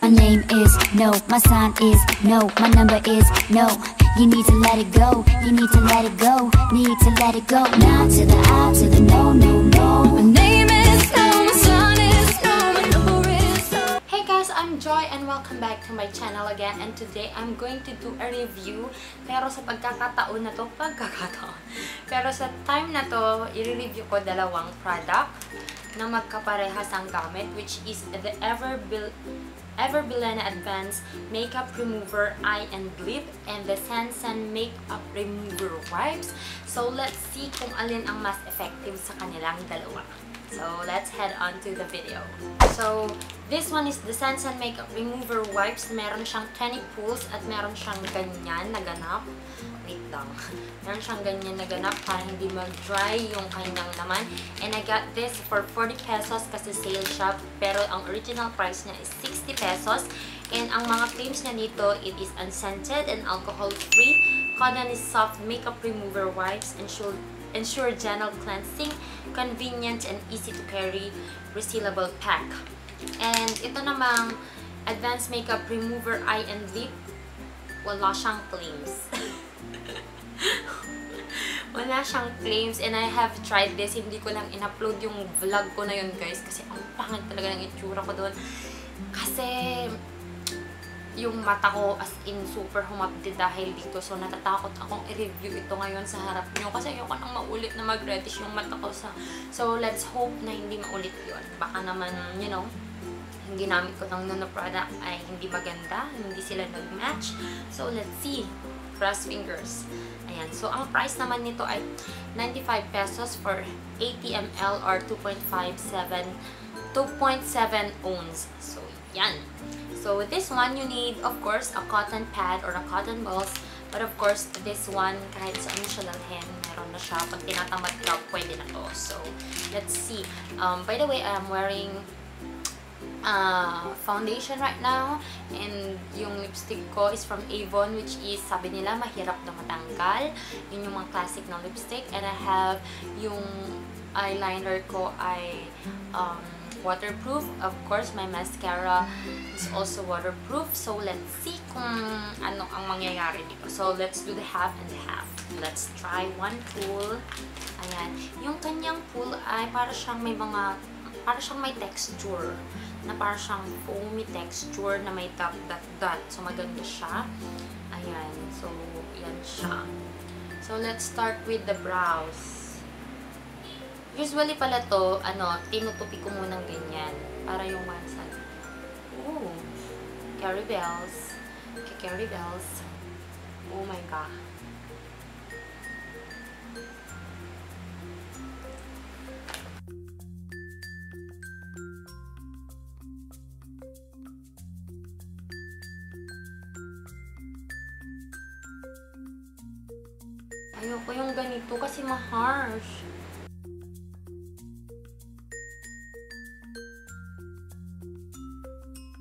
My name is no, my sign is no, my number is no. You need to let it go, you need to let it go, need to let it go. Now to the I to the no, no, no. My name is no, my sign is no, my number is no. Hey guys, I'm Joy and welcome back to my channel again, and today I'm going to do a review. Pero sa pagkakataon na to, pero sa time na to, i-review ko dalawang product na magkaparehas ang gamit, which is the Bilena Advanced Makeup Remover Eye and Lip and the Sansan Makeup Remover Wipes. So let's see kung alin ang mas effective sa kanilang dalawa. So let's head on to the video. So this one is the Sansan Makeup Remover Wipes. Meron siyang 20 pulls at meron siyang ganyan na ganap. Wait lang. Meron siyang ganyan na ganap para hindi mag-dry yung kanyang laman. And I got this for 40 pesos kasi sale siya. Pero ang original price niya is 60 pesos. And ang mga claims niya dito, it is unscented and alcohol-free. Cotton is soft makeup remover wipes and ensure gentle cleansing, convenient and easy to carry, resealable pack. And ito namang Advanced Makeup Remover Eye and Lip, wala siyang claims. Wala siyang claims, and I have tried this. Hindi ko lang in-upload yung vlog ko na yun, guys, kasi ang pangit talaga ng itsura ko doon. Kasi yung mata ko as in super humapdi dahil dito. So natatakot akong i-review ito ngayon sa harap nyo kasi ayoko nang maulit na mag-reddish yung mata ko. So let's hope na hindi maulit yun. Baka naman, you know, yung ginamit ko ng Nuno product ay hindi maganda, hindi sila nag-match. So let's see. Cross fingers. Ayan. So ang price naman nito ay 95 pesos for 80 ml or 2.7 ounce. So yan. So with this one, you need, of course, a cotton pad or a cotton balls. But of course, this one, kahit saan mo siya dalhin, meron na siya. Pag tinatamad ka, pwede na to. So, let's see. By the way, I'm wearing foundation right now. And yung lipstick ko is from Avon, which is, sabi nila, mahirap na matanggal. Yun yung mga classic na lipstick. And I have yung eyeliner ko ay waterproof. Of course, my mascara is also waterproof. So, let's see kung ano ang mangyayari dito. So, let's do the half and the half. Let's try one pool. Ayan. Yung kanyang pool ay para siyang may texture. Na para siyang foamy texture na may dot. So, maganda siya. Ayan. So, yan siya. So, let's start with the brows. Usually pala to, tinutupi ko munang ganyan. Para yung one side. Ooh. Carry bells. Carry bells. Oh my God. Ayoko yung ganito kasi ma-harsh.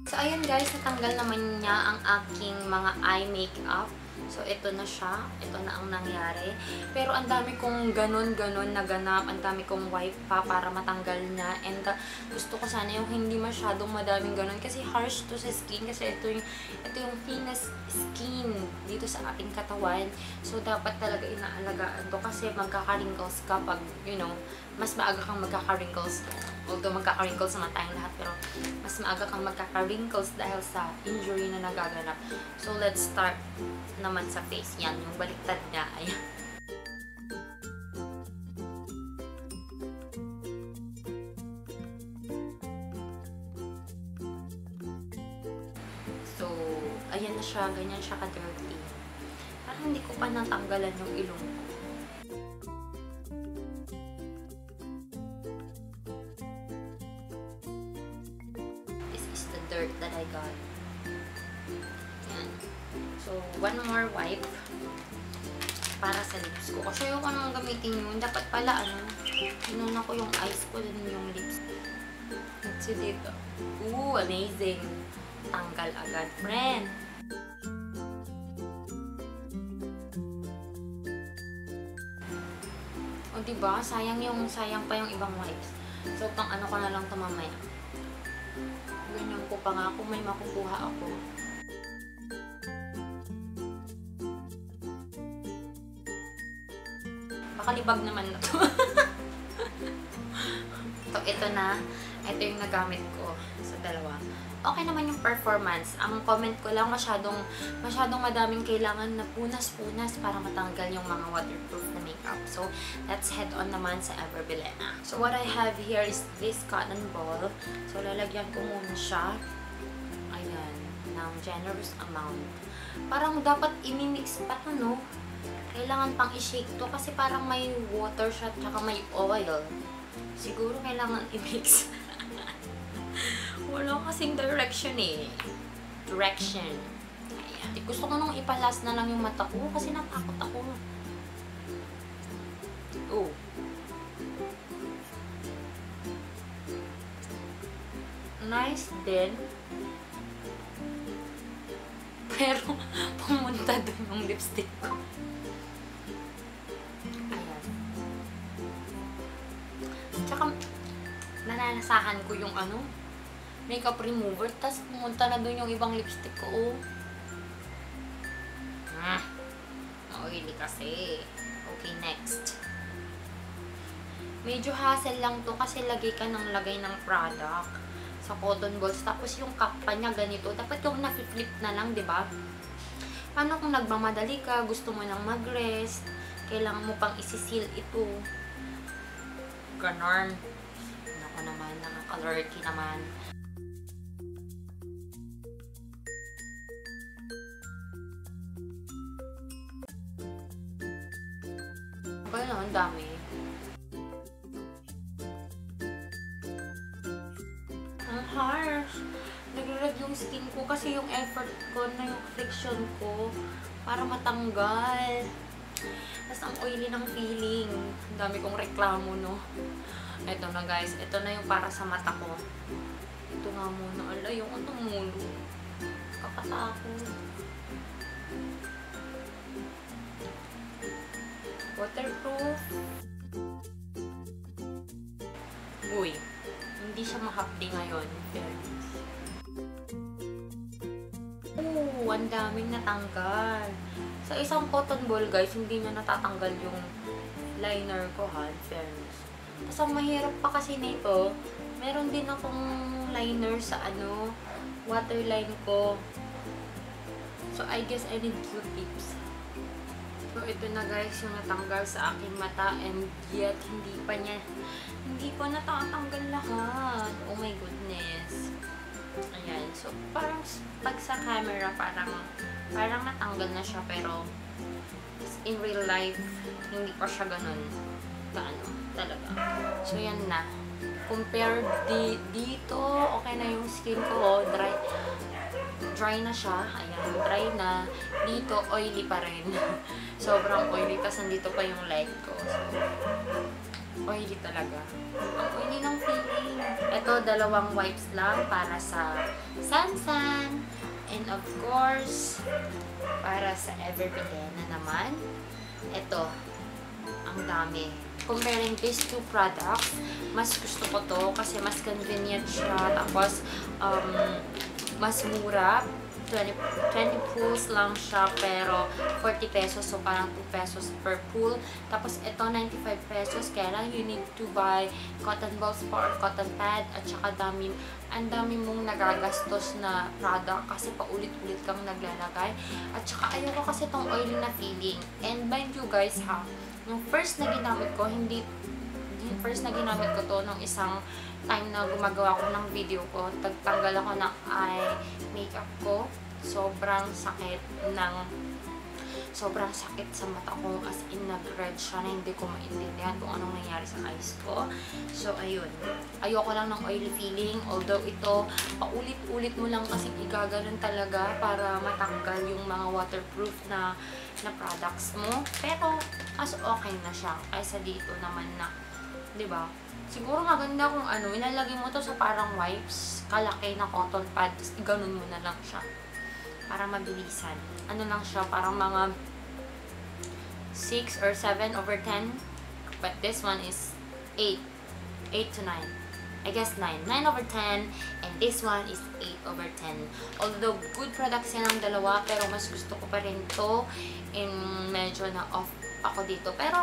So, ayan guys, natanggal naman niya ang aking mga eye makeup. So, ito na siya. Ito na ang nangyari. Pero, ang dami kong ganon na ganap. Ang dami kong wipe pa para matanggal niya. And, gusto ko sana yung hindi masyadong madaming ganon. Kasi harsh to sa skin. Kasi ito yung thinnest skin dito sa ating katawan. So, dapat talaga inaalagaan to. Kasi magkaka-wrinkles ka pag, you know, mas maaga kang magkaka-wrinkles. Although magkaka-wrinkles naman tayong lahat. Pero, mas maaga kang magkaka-wrinkles dahil sa injury na nagaganap. So, let's start naman sa face. Yan, yung baliktad niya. Ayan. So, ayan na siya. Ganyan siya ka-dirty. Parang hindi ko pa natanggalan yung ilong ko. This is the dirt that I got. Yan. So, one more wipe para sa lips ko. Kasi yung anong gamitin yun, dapat pala, inuna ko yung eyes ko din yung lips. Let's see dito. Ooh, amazing. Tanggal agad, friend. O, diba? Sayang pa yung ibang wipes. So, pang ano ko na lang ito mamaya. Ganyan ko pa nga kung may makukuha ako. Baka libag naman na to. So, ito na. Ito yung nagamit ko sa dalawa. Okay naman yung performance. Ang comment ko lang, masyadong madaming kailangan na punas-punas para matanggal yung mga waterproof na makeup. So, let's head on naman sa Bilena. So, what I have here is this cotton ball. So, lalagyan ko muna siya. Ayan. Ng generous amount. Parang dapat imimix pa to, no? Kailangan pang i-shake to kasi parang may water siya tsaka may oil. Siguro kailangan i-mix. Wala kasing direction eh. Direction. Ayan. Gusto ko nung ipalas na lang yung mata ko kasi natakot ako. Oh. Nice din. Pero pumunta dun yung lipstick ko. Ayan. Tsaka nananasahan ko yung makeup remover, tas pumunta na dun yung ibang lipstick ko, oh. Oily kasi. Okay, next. Medyo hassle lang to kasi lagay ka ng lagay ng product sa cotton balls. Tapos yung cup pa niya ganito. Dapat yung na-flip na lang, di ba? Paano kung nagmamadali ka, gusto mo nang mag-rest, kailangan mo pang isi-seal ito. Ganon. Ako naman, nakaka-lurky naman. Kaya naman, dami. Ang harsh. Nag-red yung skin ko kasi yung effort ko na yung friction ko para matanggal. Tapos ang oily ng feeling. Ang dami kong reklamo, no? Ito na guys. Ito na yung para sa mata ko. Ito nga muna. Ala, yung mulo. Kakatakot. Waterproof. Uy. Hindi siya mahapdi ngayon. Ang daming natanggal. Sa isang cotton ball, guys, hindi na natatanggal yung liner ko, ha? Fairness. Tapos ang mahirap pa kasi nito, meron din akong liner sa waterline ko. So, I guess I need Q-tips. So, ito na guys, yung natanggal sa aking mata and yet, hindi pa natatanggal lahat. Oh my goodness. Ayan. So, parang pag sa camera, parang natanggal na siya, pero in real life, hindi pa siya ganun talaga. So, yan na. Compared dito, okay na yung skin ko, dry na siya. Ayan, dry na. Dito, oily pa rin. Sobrang oily, kasi nandito pa yung leg ko. So, oily talaga. Ang oily ng feeling. Ito, 2 wipes lang para sa Sansan. And of course, para sa Bilena naman. Ito, ang dami. Comparing these two products, mas gusto ko to kasi mas convenient siya. Tapos, mas mura. 20 pools lang siya, pero 40 pesos. So, parang 2 pesos per pool. Tapos, ito, 95 pesos. Kaya lang, you need to buy cotton balls or cotton pad. At saka, ang dami mong nagagastos na product kasi paulit-ulit kang naglalagay. At saka, ayoko kasi itong oily na feeling. And mind you guys, ha, yung first na ginamit ko, to nung isang time na gumagawa ko ng video ko, tagtanggal ako ng eye makeup ko. Sobrang sakit sa mata ko, as in nag-red siya na hindi ko maintindihan kung anong nangyari sa eyes ko. So, ayun. Ayoko lang ng oily feeling, although ito, paulit-ulit mo lang kasi igaganon talaga para matanggal yung mga waterproof na products mo. Pero, as okay na siya kaysa dito naman na, 'di ba? Siguro maganda kung ilalagay mo to sa parang wipes, kalaki na cotton pad, tapos iganon mo na lang siya para mabilisan. Lang siya, parang mga 6 or 7/10, but this one is 8 to 9. I guess 9 over 10, and this one is 8 over 10. Although good products yan ang dalawa, pero mas gusto ko pa rin to, medyo na off ako dito. Pero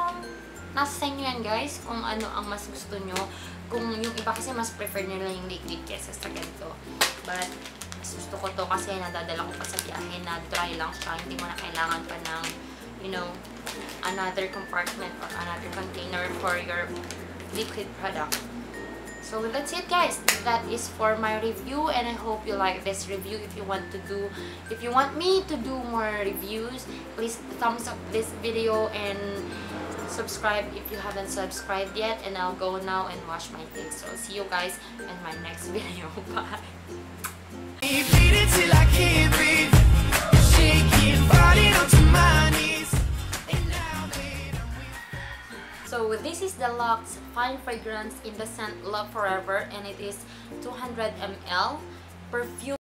nasa sa inyo yan guys, kung ano ang mas gusto nyo. Kung yung iba kasi mas prefer nila yung liquid kesa sa ganito. But mas gusto ko to kasi nadadala ko pa sa biyahe na dry lang siya. Hindi mo na kailangan pa ng, you know, another compartment or another container for your liquid product. So that's it guys. That is for my review, and I hope you like this review. If you want me to do more reviews, please thumbs up this video and subscribe if you haven't subscribed yet. And I'll go now and wash my face. So see you guys in my next video. Bye. So this is the Lux Fine Fragrance in the scent Love Forever, and it is 200 ml perfume.